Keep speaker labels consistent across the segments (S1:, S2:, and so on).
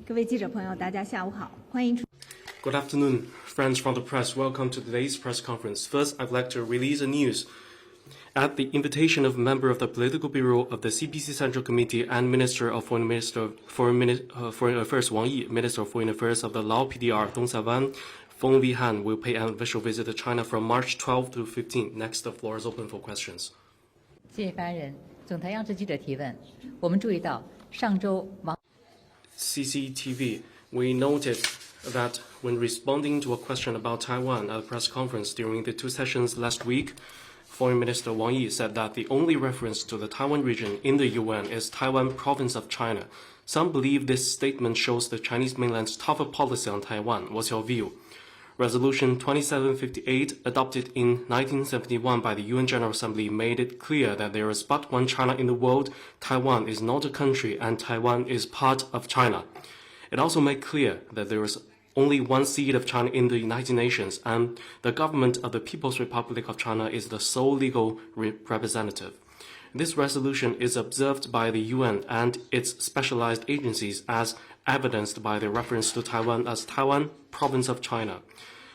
S1: 各位记者朋友，大家下午好，欢迎出。
S2: Good afternoon, friends from the press. Welcome to today's press conference. First, I'd like to release the news. At the invitation of a member of the Political Bureau of the CPC Central Committee and Minister of Foreign Affairs Wang Yi, Minister of Foreign Affairs of the Lao PDR Dong Savan, Feng Weihan will pay an official visit to China from March 12 to 15. Next, the floor is open for questions.
S3: 谢谢发言人。总台央视记者提问：我们注意到上周王
S2: CCTV, we noted that when responding to a question about Taiwan at a press conference during the two sessions last week, Foreign Minister Wang Yi said that the only reference to the Taiwan region in the UN is Taiwan province of China. Some believe this statement shows the Chinese mainland's tougher policy on Taiwan. What's your view? Resolution 2758, adopted in 1971 by the UN General Assembly, made it clear that there is but one China in the world. Taiwan is not a country, and Taiwan is part of China. It also made clear that there is only one seat of China in the United Nations, and the government of the People's Republic of China is the sole legal representative. This resolution is observed by the UN and its specialized agencies as evidenced by the reference to Taiwan as Taiwan province of China.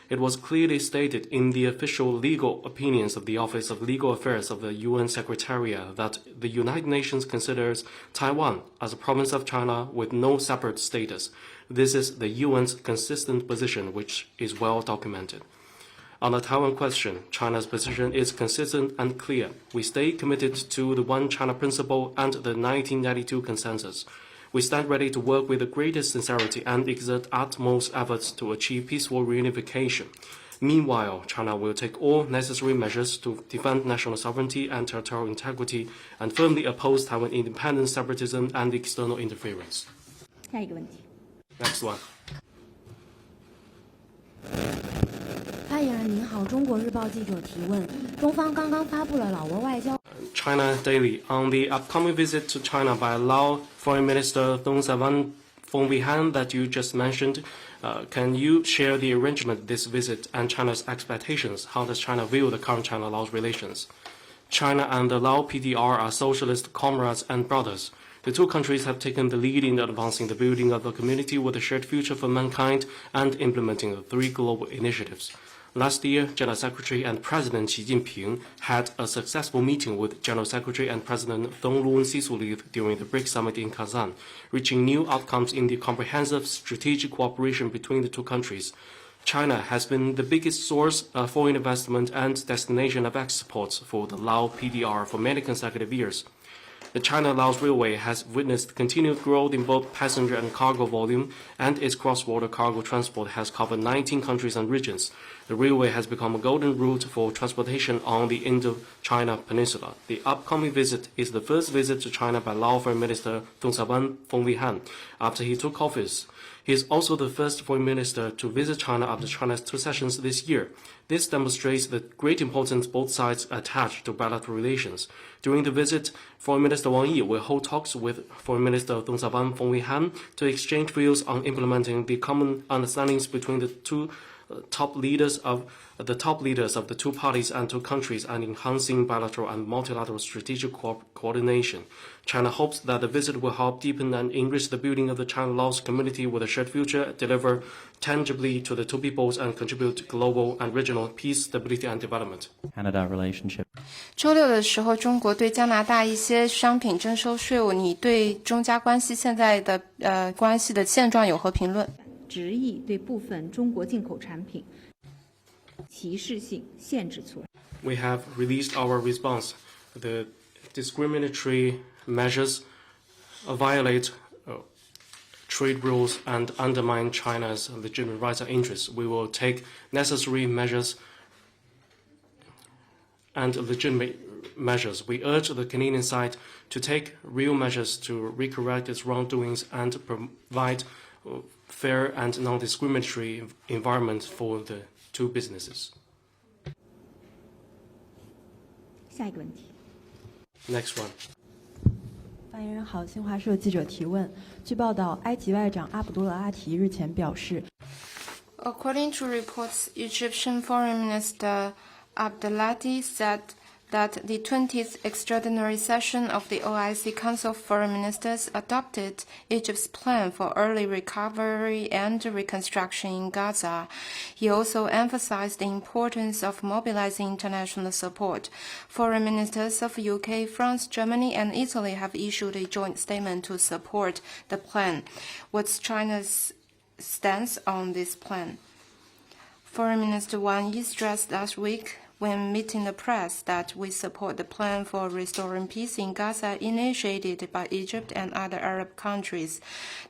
S2: It was clearly stated in the official legal opinions of the Office of Legal Affairs of the UN Secretariat that the United Nations considers Taiwan as a province of China with no separate status. This is the UN's consistent position, which is well documented. On the Taiwan question, China's position is consistent and clear. We stay committed to the One China principle and the 1992 consensus. We stand ready to work with the greatest sincerity and exert utmost efforts to achieve peaceful reunification. Meanwhile, China will take all necessary measures to defend national sovereignty and territorial integrity and firmly oppose Taiwan independence, separatism, and external interference.
S1: 下一个问题。
S2: Next one.
S4: 发言人您好，中国日报记者提问：中方刚刚发布了老挝外交。
S2: China Daily. On the upcoming visit to China by Lao Foreign Minister Dong Savan Feng Weihan that you just mentioned, can you share the arrangement of this visit and China's expectations? How does China view the current China-Laos relations? China and the Lao PDR are socialist comrades and brothers. The two countries have taken the lead in advancing the building of a community with a shared future for mankind and implementing the three global initiatives. Last year, General Secretary and President Xi Jinping had a successful meeting with General Secretary and President Thongloun Sisoulith during the BRICS summit in Kazan, reaching new outcomes in the comprehensive strategic cooperation between the two countries. China has been the biggest source of foreign investment and destination of exports for the Lao PDR for many consecutive years. The China-Laos Railway has witnessed continued growth in both passenger and cargo volume, and its cross-border cargo transport has covered 19 countries and regions. The railway has become a golden route for transportation on the Indo-China Peninsula. The upcoming visit is the first visit to China by Lao Foreign Minister Dong Savan Feng Weihan after he took office. He is also the first foreign minister to visit China after China's two sessions this year. This demonstrates the great importance both sides attach to bilateral relations. During the visit, Foreign Minister Wang Yi will hold talks with Foreign Minister Dong Savan Feng Weihan to exchange views on implementing the common understandings between the top leaders of the two parties and two countries and enhancing bilateral and multilateral strategic coordination. China hopes that the visit will help deepen and enrich the building of the China-Laos community with a shared future, deliver tangibly to the two peoples, and contribute to global and regional peace, stability, and development.
S5: Canada relationship.
S6: 周六的时候，中国对加拿大一些商品征收税务，你对中加关系现在的关系的现状有何评论？
S1: 执意对部分中国进口产品歧视性限制措施。
S2: We have released our response. The discriminatory measures violate trade rules and undermine China's legitimate rights and interests. We will take necessary measures and legitimate measures. We urge the Canadian side to take real measures to recorrect its wrongdoings and provide fair and non-discriminatory environment for the two businesses.
S1: 下一个问题。
S2: Next one.
S4: 发言人好，新华社记者提问：据报道，埃及外长阿卜杜勒阿提日前表示
S6: According to reports, Egyptian Foreign Minister Abdelati said that the 20th extraordinary session of the OIC Council of Foreign Ministers adopted Egypt's plan for early recovery and reconstruction in Gaza. He also emphasized the importance of mobilizing international support. Foreign ministers of UK, France, Germany, and Italy have issued a joint statement to support the plan. What's China's stance on this plan? Foreign Minister Wang Yi stressed last week when meeting the press that we support the plan for restoring peace in Gaza initiated by Egypt and other Arab countries.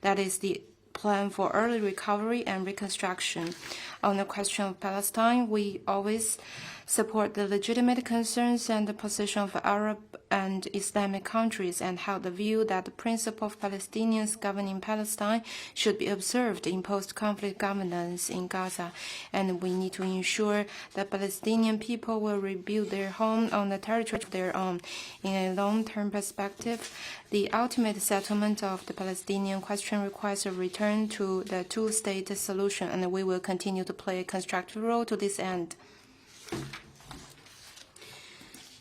S6: That is the plan for early recovery and reconstruction. On the question of Palestine, we always support the legitimate concerns and the position of Arab and Islamic countries and held the view that the principle of Palestinians governing Palestine should be observed in post-conflict governance in Gaza, and we need to ensure that Palestinian people will rebuild their home on the territory of their own. In a long-term perspective, the ultimate settlement of the Palestinian question requires a return to the two-state solution, and we will continue to play a constructive role to this end.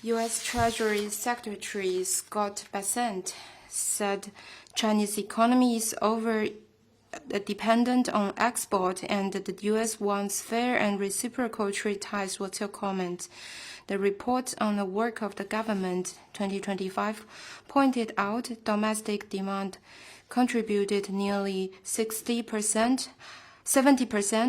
S6: U.S. Treasury Secretary Scott Bessent said Chinese economy is over-dependent on export and the U.S. wants fair and reciprocal trade ties. What's your comment? The report on the work of the government 2025 pointed out domestic demand contributed nearly 70%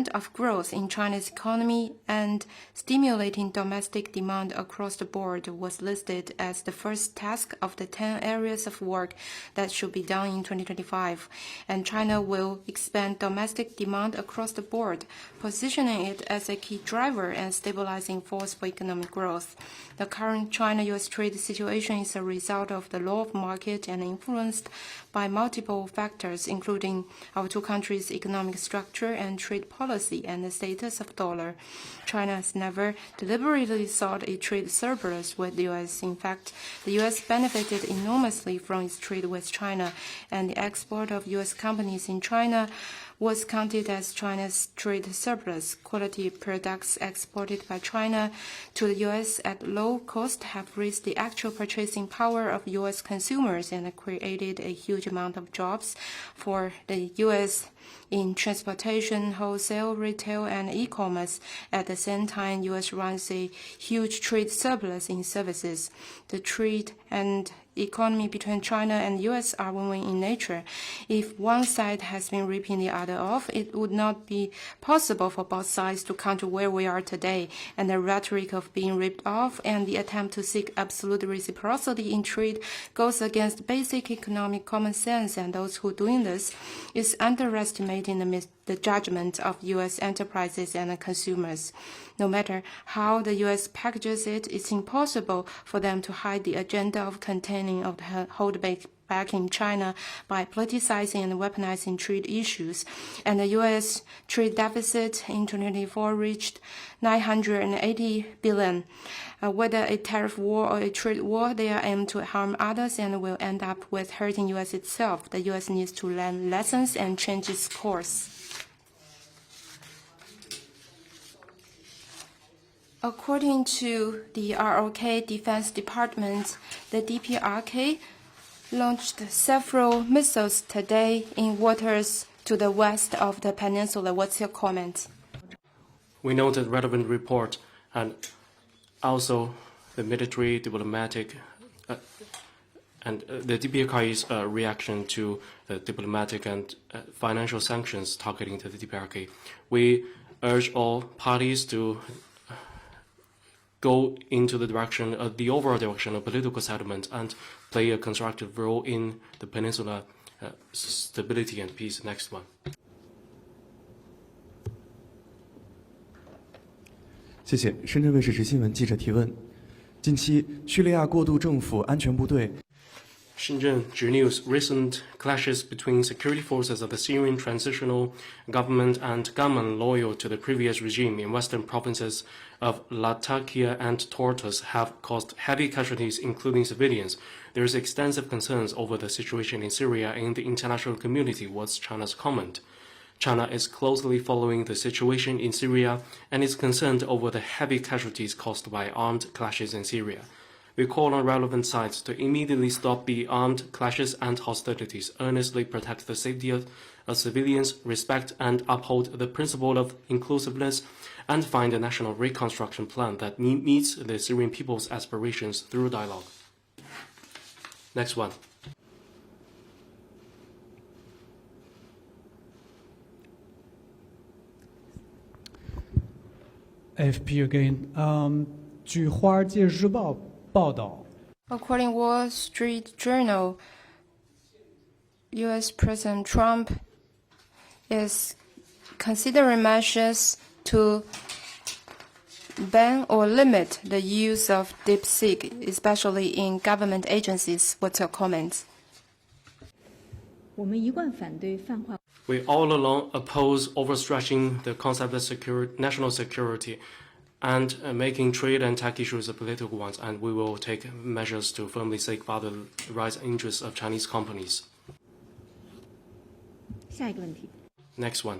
S6: of growth in China's economy, and stimulating domestic demand across the board was listed as the first task of the 10 areas of work that should be done in 2025. And China will expand domestic demand across the board, positioning it as a key driver and stabilizing force for economic growth. The current China-U.S. trade situation is a result of the law of market and influenced by multiple factors, including our two countries' economic structure and trade policy and the status of dollar. China has never deliberately sought a trade surplus with the U.S. In fact, the U.S. benefited enormously from its trade with China, and the export of U.S. companies in China was counted as China's trade surplus. Quality products exported by China to the U.S. at low cost have raised the actual purchasing power of U.S. consumers and created a huge amount of jobs for the U.S. in transportation, wholesale, retail, and e-commerce. At the same time, U.S. runs a huge trade surplus in services. The trade and economy between China and U.S. are win-win in nature. If one side has been ripping the other off, it would not be possible for both sides to come to where we are today. And the rhetoric of being ripped off and the attempt to seek absolute reciprocity in trade goes against basic economic common sense, and those who are doing this is underestimating the judgment of U.S. enterprises and consumers. No matter how the U.S. packages it, it's impossible for them to hide the agenda of containing of the holdback back in China by politicizing and weaponizing trade issues. And the U.S. trade deficit in 2024 reached $980 billion. Whether a tariff war or a trade war, they are aimed to harm others and will end up with hurting U.S. itself. The U.S. needs to learn lessons and change its course. According to the ROK Defense Department, the DPRK launched several missiles today in waters to the west of the peninsula. What's your comment?
S2: We noted relevant report and also the military, diplomatic, and the DPRK's reaction to the diplomatic and financial sanctions targeting to the DPRK. We urge all parties to go into the direction of the overall direction of political settlement and play a constructive role in the peninsula stability and peace. Next one.
S5: 谢谢。深圳卫视直新闻记者提问：近期，叙利亚过渡政府安全部队
S2: Shenzhen News recent clashes between security forces of the Syrian transitional government and gunmen loyal to the previous regime in western provinces of Latakia and Tartus have caused heavy casualties, including civilians. There is extensive concerns over the situation in Syria in the international community. What's China's comment? China is closely following the situation in Syria and is concerned over the heavy casualties caused by armed clashes in Syria. We call on relevant sides to immediately stop the armed clashes and hostilities, earnestly protect the safety of civilians, respect and uphold the principle of inclusiveness, and find a national reconstruction plan that meets the Syrian people's aspirations through dialogue. Next one.
S7: AFP again. 据《华尔街日报》报道
S6: According to Wall Street Journal, U.S. President Trump is considering measures to ban or limit the use of DeepSeek, especially in government agencies. What's your comments?
S1: 我们一贯反对泛化。
S2: We all along oppose overstretching the concept of national security and making trade and tech issues political ones, and we will take measures to firmly safeguard the rights and interests of Chinese companies.
S1: 下一个问题。
S2: Next one.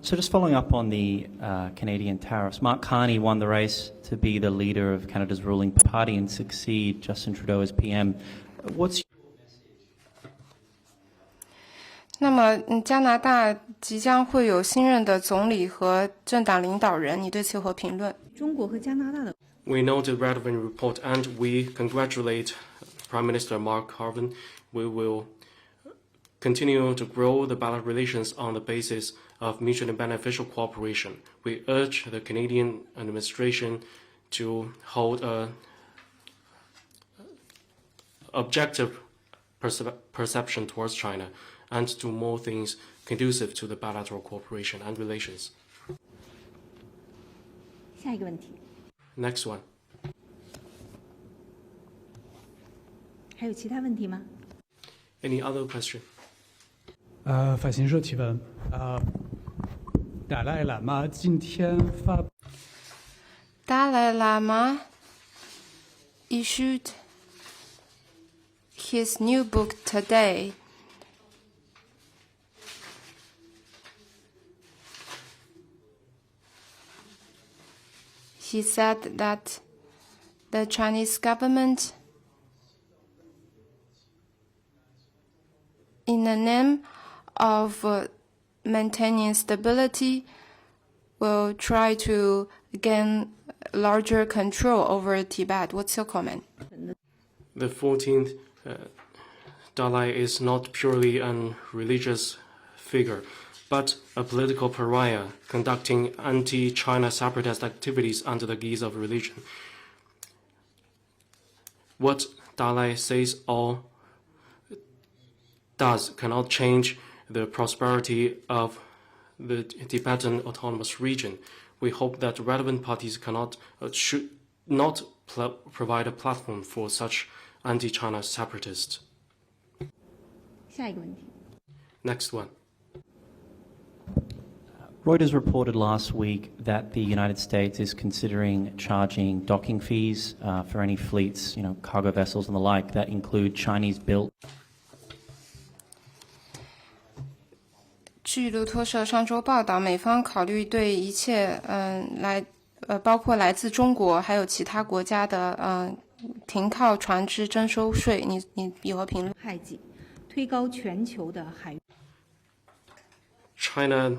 S8: So just following up on the Canadian tariffs, Mark Carney won the race to be the leader of Canada's ruling party and succeed Justin Trudeau as PM. What's
S6: 那么，加拿大即将会有新任的总理和政党领导人，你对此有何评论？
S1: 中国和加拿大的
S2: We note the relevant report and we congratulate Prime Minister Mark Carney. We will continue to grow the bilateral relations on the basis of mutually beneficial cooperation. We urge the Canadian administration to hold a objective perception towards China and do more things conducive to the bilateral cooperation and relations.
S1: 下一个问题。
S2: Next one.
S1: 还有其他问题吗？
S2: Any other question?
S7: 法新社提问。达赖喇嘛今天发
S6: Dalai Lama issued his new book today. He said that the Chinese government, in the name of maintaining stability, will try to gain larger control over Tibet. What's your comment?
S2: The 14th Dalai is not purely a religious figure, but a political pariah conducting anti-China separatist activities under the guise of religion. What Dalai says or does cannot change the prosperity of the Tibetan autonomous region. We hope that relevant parties should not provide a platform for such anti-China separatists.
S1: 下一个问题。
S2: Next one.
S8: Reuters reported last week that the United States is considering charging docking fees for any fleets, cargo vessels and the like that include Chinese-built.
S6: 据路透社上周报道，美方考虑对一切包括来自中国还有其他国家的停靠船只征收税。你有何评论？
S1: 害己，推高全球的海运。
S2: China,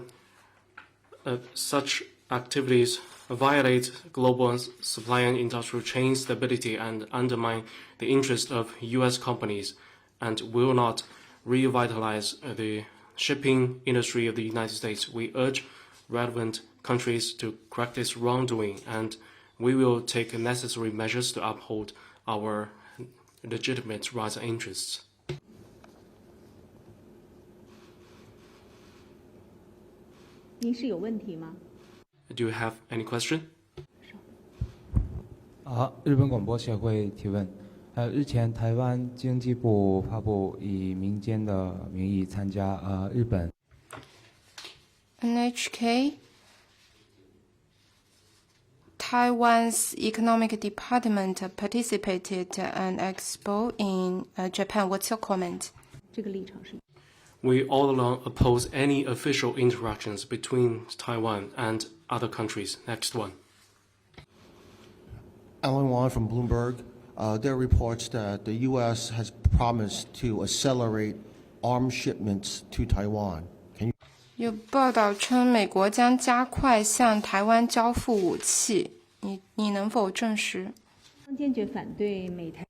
S2: such activities violate global supply and industrial chain stability and undermine the interest of U.S. companies and will not revitalize the shipping industry of the United States. We urge relevant countries to correct this wrongdoing, and we will take necessary measures to uphold our legitimate rights and interests.
S1: 您是有问题吗？
S2: Do you have any question?
S9: 日本广播协会提问。日前，台湾经济部发布以民间的名义参加日本
S6: NHK, Taiwan's economic department participated an expo in Japan. What's your comment?
S1: 这个立场是。
S2: We all along oppose any official interactions between Taiwan and other countries. Next one.
S10: Alan Wong from Bloomberg. There are reports that the U.S. has promised to accelerate arms shipments to Taiwan. Can you?
S6: 有报道称，美国将加快向台湾交付武器，你能否证实？
S1: 坚决反对美台。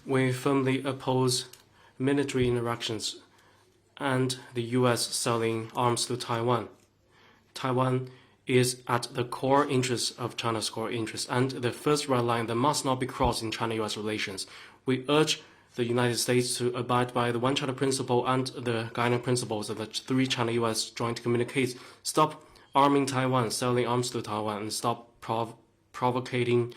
S2: We firmly oppose military interactions and the U.S. selling arms to Taiwan. Taiwan is at the core interest of China's core interests and the first red line that must not be crossed in China-U.S. relations. We urge the United States to abide by the One China principle and the guiding principles of the three China-U.S. joint communiques. Stop arming Taiwan, selling arms to Taiwan, and stop provocating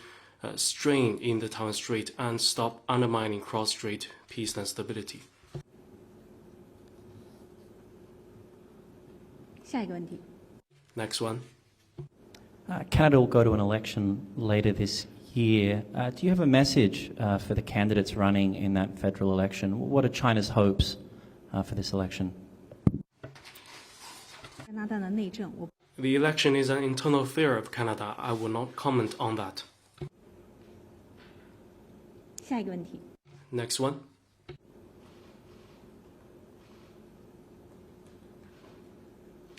S2: strain in the Taiwan Strait, and stop undermining cross-strait peace and stability.
S1: 下一个问题。
S2: Next one.
S8: Canada will go to an election later this year. Do you have a message for the candidates running in that federal election? What are China's hopes for this election?
S1: 加拿大的内政，我
S2: The election is an internal affair of Canada. I will not comment on that.
S1: 下一个问题。
S2: Next one.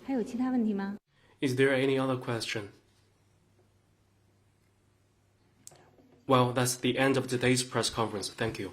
S1: 还有其他问题吗？
S2: Is there any other question? Well, that's the end of today's press conference. Thank you.